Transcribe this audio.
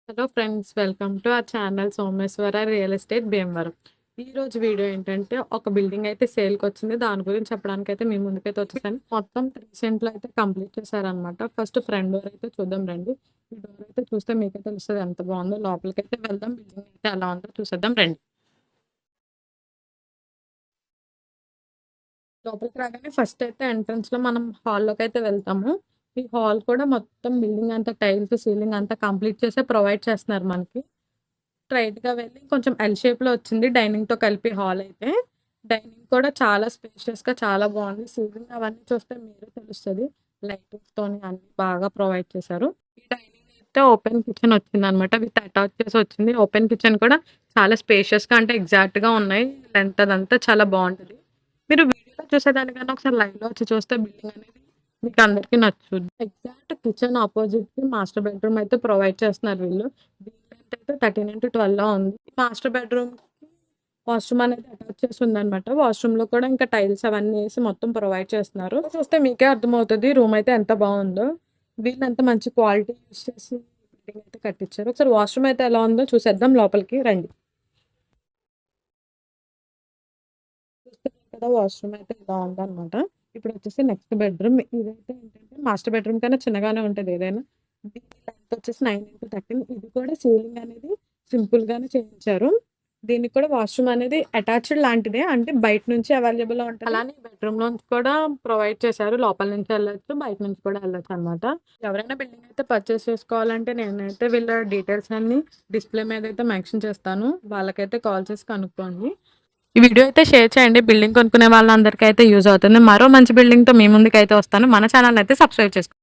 Hello friends, welcome to our channel Someswara real estate Bhimavaram. ఈరోజు video ఏంటంటే ఒక బిల్డింగ్ అయితే సేల్కి వచ్చింది. దాని గురించి చెప్పడానికి అయితే మీ ముందుకైతే వచ్చేసాను. మొత్తం 3 సెంట్లు అయితే కంప్లీట్ చేశారనమాట. ఫస్ట్ ఫ్రంట్ డోర్ అయితే చూద్దాం రండి. ఈ డోర్ అయితే చూస్తే మీకే తెలుస్తుంది ఎంత బాగుందో. లోపలికి అయితే వెళ్దాం, బిల్డింగ్ అయితే ఎలా ఉందో చూసేద్దాం రండి. లోపలికి రాగానే ఫస్ట్ అయితే ఎంట్రన్స్ లో మనం హాల్లోకి అయితే వెళ్తాము. ఈ హాల్ కూడా మొత్తం బిల్డింగ్ అంతా టైల్స్, సీలింగ్ అంతా కంప్లీట్ చేసే ప్రొవైడ్ చేస్తున్నారు మనకి. స్ట్రైట్‌గా వెళ్ళి కొంచెం ఎల్ షేప్‌లో వచ్చింది డైనింగ్‌తో కలిపి హాల్ అయితే. డైనింగ్ కూడా చాలా స్పేషియస్‌గా చాలా బాగుంది. సీలింగ్ అవన్నీ చూస్తే మీరే తెలుస్తది. లైటింగ్స్‌తోని అన్నీ బాగా ప్రొవైడ్ చేశారు. ఈ డైనింగ్ అయితే ఓపెన్ కిచెన్ వచ్చిందనమాట. విత్ అటాచ్ చేసి వచ్చింది. ఓపెన్ కిచెన్ కూడా చాలా స్పేషియస్‌గా అంటే ఎగ్జాక్ట్‌గా ఉన్నాయి. లెంత్ అదంతా చాలా బాగుంటది. మీరు వీడియోలో చూసేదానికన్నా ఒకసారి లైవ్‌లో వచ్చి చూస్తే బిల్డింగ్ అనేది మీకు అందరికీ నచ్చుద్ది. ఎగ్జాక్ట్ కిచెన్ అపోజిట్‌కి మాస్టర్ బెడ్‌రూమ్ అయితే ప్రొవైడ్ చేస్తున్నారు వీళ్ళు. దీని లెంత్ అయితే 13x12 ఉంది. మాస్టర్ బెడ్‌రూమ్‌కి వాష్‌రూమ్ అనేది అటాచ్ చేసి ఉందనమాట. వాష్‌రూమ్‌లో కూడా ఇంకా టైల్స్ అవన్నీ ఏసి మొత్తం ప్రొవైడ్ చేస్తున్నారు. చూస్తే మీకే అర్థమవుతది రూమ్ అయితే ఎంత బాగుందో. వీళ్ళు ఎంత మంచి క్వాలిటీ యూజ్ చేసి బిల్డింగ్ అయితే కట్టించారు. ఒకసారి వాష్‌రూమ్ అయితే ఎలా ఉందో చూసేద్దాం లోపలికి రండి. చూస్తున్నారు కదా, వాష్‌రూమ్ అయితే ఇలా ఉందనమాట. ఇప్పుడొచ్చేసి నెక్స్ట్ బెడ్‌రూమ్. ఇదైతే ఏంటంటే మాస్టర్ బెడ్‌రూమ్ కన్నా చిన్నగానే ఉంటది ఏదైనా. దీని లెంత్ వచ్చేసి 9x13. ఇది కూడా సీలింగ్ అనేది సింపుల్‌గానే చేయించారు. దీనికి కూడా వాష్‌రూమ్ అనేది అటాచ్డ్ లాంటిదే. అంటే బయట నుంచి అవైలబుల్‌లో ఉంటది. అలానే బెడ్‌రూమ్‌లోంచి కూడా ప్రొవైడ్ చేశారు. లోపల నుంచి ఎళ్ళొచ్చు, బయట నుంచి కూడా ఎళ్ళొచ్చనమాట. ఎవరైనా బిల్డింగ్ అయితే పర్చేస్ చేసుకోవాలంటే నేనైతే వీళ్ళ డీటెయిల్స్ అన్నీ డిస్‌ప్లే మీద అయితే మెన్షన్ చేస్తాను. వాళ్ళకైతే కాల్ చేసి కనుక్కోండి. ఈ వీడియో అయితే షేర్ చేయండి. బిల్డింగ్ కొనుక్కునే వాళ్ళందరికీ అయితే యూజ్ అవుతుంది. మరో మంచి బిల్డింగ్‌తో మీ ముందుకైతే వస్తాను. మన ఛానల్‌ని అయితే సబ్స్క్రైబ్ చేసుకోండి.